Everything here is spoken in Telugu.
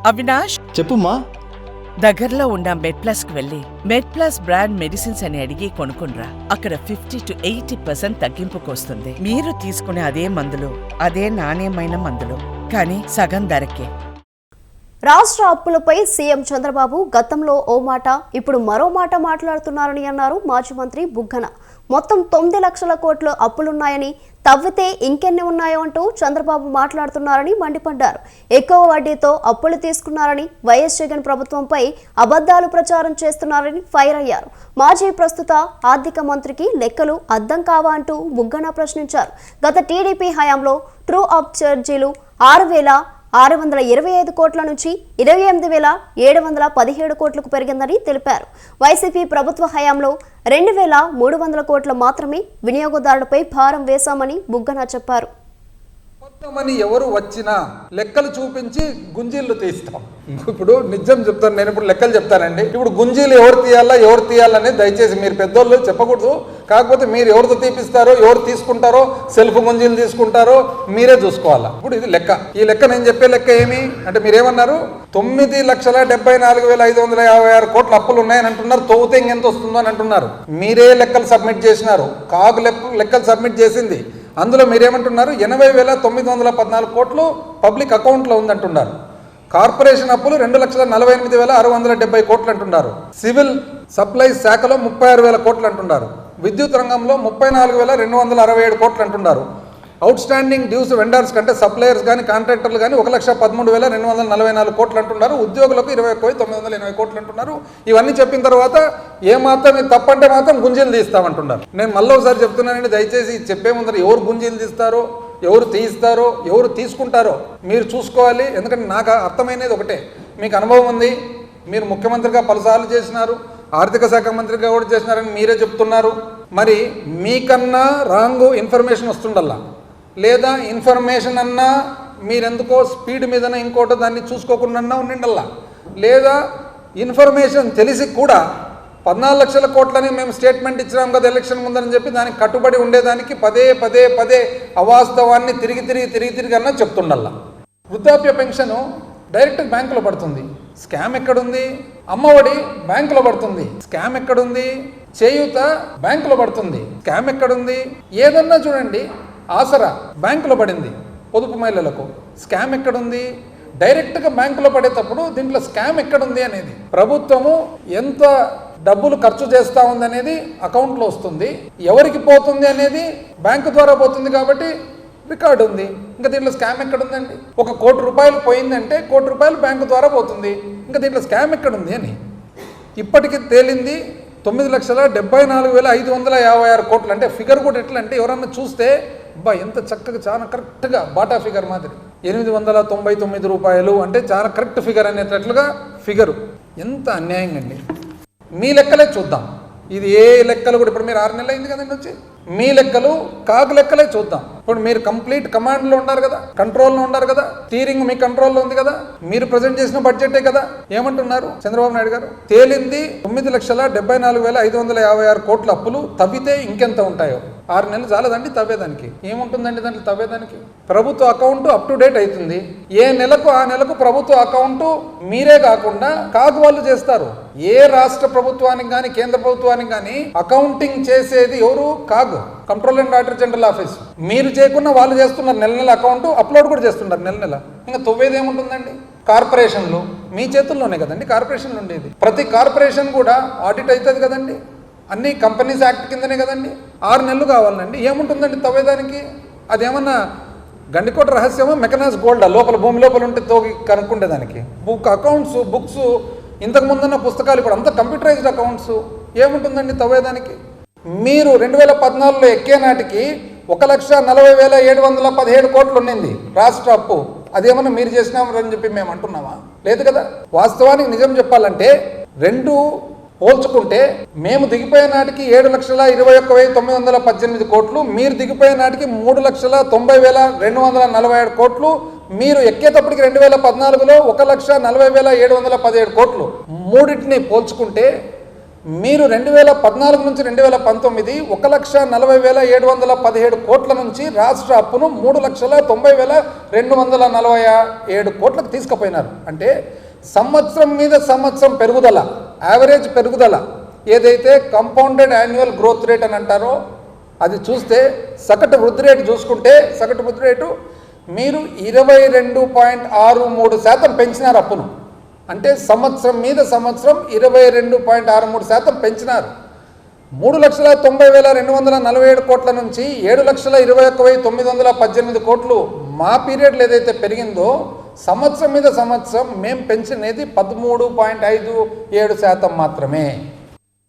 అవినాష్, చెప్పుమా. దగ్గరలో ఉన్న మెడ్ప్లస్ కు వెళ్ళి మెడ్ప్లస్ బ్రాండ్ మెడిసిన్స్ అని అడిగి కొనుక్కునరా. అక్కడ 50 to 80% తగ్గింపుకు వస్తుంది. మీరు తీసుకునే అదే మందులు, అదే నాణ్యమైన మందులు, కానీ సగం ధరకే. రాష్ట్ర అప్పులపై సీఎం చంద్రబాబు గతంలో ఓ మాట, ఇప్పుడు మరో మాట మాట్లాడుతున్నారని అన్నారు మాజీ మంత్రి బుగ్గన. మొత్తం 9 లక్షల కోట్ల అప్పులున్నాయని, తవ్వితే ఇంకెన్ని ఉన్నాయో అంటూ చంద్రబాబు మాట్లాడుతున్నారని మండిపడ్డారు. ఎక్కువ వడ్డీతో అప్పులు తీసుకున్నారని, వైఎస్ జగన్ ప్రభుత్వంపై అబద్ధాలు ప్రచారం చేస్తున్నారని ఫైర్ అయ్యారు. మాజీ ప్రస్తుత ఆర్థిక మంత్రికి లెక్కలు అర్థం కావా అంటూ బుగ్గన ప్రశ్నించారు. గత టీడీపీ హయాంలో ట్రూ అప్ ఛార్జీలు 6,625 కోట్ల నుంచి 28,717 కోట్లకు పెరిగిందని తెలిపారు. వైసీపీ ప్రభుత్వ హయాంలో 2,300 కోట్ల మాత్రమే వినియోగదారులపై భారం వేశామని బుగ్గన చెప్పారు. మొత్తమని ఎవరు వచ్చినా లెక్కలు చూపించి గుంజీలు తీస్తాం. ఇప్పుడు నిజం చెప్తాను, నేను ఇప్పుడు లెక్కలు చెప్తానండి. ఇప్పుడు గుంజీలు ఎవరు తీయాలని దయచేసి మీరు పెద్దోళ్ళు చెప్పకూడదు. కాకపోతే మీరు ఎవరితో తీపిస్తారో, ఎవరు తీసుకుంటారో, సెల్ఫ్ గుంజీలు తీసుకుంటారో మీరే చూసుకోవాలా. ఇప్పుడు ఇది లెక్క. ఈ లెక్క నేను చెప్పే లెక్క ఏమి అంటే, మీరేమన్నారు, 9,74,556 కోట్ల అప్పులు ఉన్నాయని అంటున్నారు. తవ్వుతే ఇంకెంత వస్తుందో అని అంటున్నారు. మీరే లెక్కలు సబ్మిట్ చేసినారు. కాగు లెక్కలు సబ్మిట్ చేసింది. అందులో మీరేమంటున్నారు, 80,914 కోట్లు పబ్లిక్ అకౌంట్లో ఉందంటున్నారు. కార్పొరేషన్ అప్పులు 2,48,670 కోట్లు అంటున్నారు. సివిల్ సప్లైస్ శాఖలో 36,000 కోట్లు అంటున్నారు. విద్యుత్ రంగంలో 34,267 కోట్లు అంటున్నారు. అవుట్ స్టాండింగ్ డ్యూస్ వెండర్స్ కంటే సప్లయర్స్ కానీ కాంట్రాక్టర్లు కానీ 1,13,244 కోట్లు అంటున్నారు. ఉద్యోగులకు 21,980 కోట్లు అంటున్నారు. ఇవన్నీ చెప్పిన తర్వాత ఏమాత్రం ఇది తప్పంటే మాత్రం గుంజీలు తీస్తామంటున్నారు. నేను మళ్ళీ ఒకసారి చెప్తున్నానండి, దయచేసి చెప్పే ముందర ఎవరు గుంజీలు తీస్తారో, ఎవరు తీయిస్తారో, ఎవరు తీసుకుంటారో మీరు చూసుకోవాలి. ఎందుకంటే నాకు అర్థమైనది ఒకటే, మీకు అనుభవం ఉంది, మీరు ముఖ్యమంత్రిగా పలుసార్లు చేసినారు, ఆర్థిక శాఖ మంత్రిగా కూడా చేసినారని మీరే చెప్తున్నారు. మరి మీకన్నా రాంగ్ ఇన్ఫర్మేషన్ వస్తుండల్లా, లేదా ఇన్ఫర్మేషన్ అన్నా మీరెందుకో స్పీడ్ మీదన ఇంకోటో దాన్ని చూసుకోకుండా ఉండిండల్లా, లేదా ఇన్ఫర్మేషన్ తెలిసి కూడా 14 లక్షల కోట్లని మేము స్టేట్మెంట్ ఇచ్చినాం కదా ఎలక్షన్ ముందని చెప్పి దానికి కట్టుబడి ఉండేదానికి పదే అవాస్తవాన్ని తిరిగి అన్నా చెప్తుండల్లా. వృద్ధాప్య పెన్షను డైరెక్ట్ బ్యాంకులో పడుతుంది, స్కామ్ ఎక్కడుంది? అమ్మఒడి బ్యాంకులో పడుతుంది, స్కామ్ ఎక్కడుంది? చేయూత బ్యాంకులో పడుతుంది, స్కామ్ ఎక్కడుంది? ఏదన్నా చూడండి, ఆసరా బ్యాంకులో పడింది పొదుపు మహిళలకు, స్కామ్ ఎక్కడుంది? డైరెక్ట్గా బ్యాంకులో పడేటప్పుడు దీంట్లో స్కామ్ ఎక్కడుంది అనేది, ప్రభుత్వము ఎంత డబ్బులు ఖర్చు చేస్తూ ఉంది అనేది అకౌంట్లో వస్తుంది, ఎవరికి పోతుంది అనేది బ్యాంకు ద్వారా పోతుంది కాబట్టి రికార్డు ఉంది. ఇంకా దీంట్లో స్కామ్ ఎక్కడుందండి? 1 కోటి రూపాయలు పోయిందంటే 1 కోటి రూపాయలు బ్యాంకు ద్వారా పోతుంది, ఇంకా దీంట్లో స్కామ్ ఎక్కడుంది అని ఇప్పటికీ తేలింది. 9,74,556 కోట్లు అంటే ఫిగర్ కూడా ఎట్లా అంటే, ఎవరన్నా చూస్తే ఎంత చక్కగా చాలా కరెక్ట్గా బాటా ఫిగర్ మాదిరి 899 రూపాయలు అంటే చాలా కరెక్ట్ ఫిగర్ అనేటట్లుగా ఫిగరు. ఎంత అన్యాయంగా అండి. మీ లెక్కలే చూద్దాం. ఇది ఏ లెక్కలు కూడా ఇప్పుడు మీరు 6 నెలలు అయింది కదండి వచ్చి, మీ లెక్కలు కాకు లెక్కలే చూద్దాం. ఇప్పుడు మీరు కంప్లీట్ కమాండ్లో ఉన్నారు కదా, కంట్రోల్లో ఉన్నారు కదా, స్టీరింగ్ మీ కంట్రోల్లో ఉంది కదా, మీరు ప్రజెంట్ చేసిన బడ్జెటే కదా. ఏమంటున్నారు చంద్రబాబు నాయుడు గారు? తేలింది 9,74,556 కోట్ల అప్పులు, తవ్వితే ఇంకెంత ఉంటాయో. 6 నెలలు చాలదండి తవ్వేదానికి. ఏముంటుందండి దాంట్లో తవ్వేదానికి? ప్రభుత్వ అకౌంట్ అప్ టు డేట్ అవుతుంది. ఏ నెలకు ఆ నెలకు ప్రభుత్వ అకౌంట్ మీరే కాకుండా కాగు వాళ్ళు చేస్తారు. ఏ రాష్ట్ర ప్రభుత్వానికి కానీ కేంద్ర ప్రభుత్వానికి కానీ అకౌంటింగ్ చేసేది ఎవరు? CAG, control and auditor general office. మీరు చేయకుండా వాళ్ళు చేస్తున్నారు. నెల అకౌంట్ అప్లోడ్ కూడా చేస్తున్నారు నెల. ఇంకా తవ్వేది ఏముంటుందండి? కార్పొరేషన్లు మీ చేతుల్లోనే కదండి కార్పొరేషన్లు ఉండేది. ప్రతి కార్పొరేషన్ కూడా ఆడిట్ అవుతుంది కదండి, అన్ని కంపెనీస్ యాక్ట్ కిందనే కదండి. 6 నెలలు కావాలండి. ఏముంటుందండి తవ్వేదానికి? అదేమన్నా గండికోట రహస్యమా, మెకనైజ్ గోల్డా లోపల భూమి లోపల ఉంటే తోగి కనుక్కుండేదానికి? అకౌంట్స్ బుక్స్ ఇంతకు ముందున్న పుస్తకాలు ఇప్పుడు అంతా కంప్యూటరైజ్డ్ అకౌంట్స్. ఏముంటుందండి తవ్వేదానికి? మీరు 2014లో ఎక్కే నాటికి 1,40,717 కోట్లు ఉండింది రాష్ట్ర అప్పు. అదేమన్నా మీరు చేసినామని చెప్పి మేము అంటున్నామా? లేదు కదా. వాస్తవానికి నిజం చెప్పాలంటే రెండు పోల్చుకుంటే మేము దిగిపోయే నాటికి 7,21,918 కోట్లు, మీరు దిగిపోయే నాటికి 3,90,247 కోట్లు, మీరు ఎక్కేటప్పటికి 2014లో 1,40,717 కోట్లు. మూడింటిని పోల్చుకుంటే మీరు 2014 నుంచి 2019 1,40,717 కోట్ల నుంచి రాష్ట్ర అప్పును 3,90,247 కోట్లకు తీసుకుపోయినారు. అంటే సంవత్సరం మీద సంవత్సరం పెరుగుదల, యావరేజ్ పెరుగుదల ఏదైతే కంపౌండెడ్ యాన్యువల్ గ్రోత్ రేట్ అని అంటారో అది చూస్తే సగటు వృద్ధి రేటు చూసుకుంటే సగటు వృద్ధి రేటు మీరు 22.63% పెంచినారు అప్పును. అంటే సంవత్సరం మీద సంవత్సరం 22.63% పెంచినారు. 3,90,247 కోట్ల నుంచి 7,21,918 కోట్లు మా పీరియడ్లో ఏదైతే పెరిగిందో సంవత్సరం మీద సంవత్సరం మేము పెంచినది 13.57% మాత్రమే.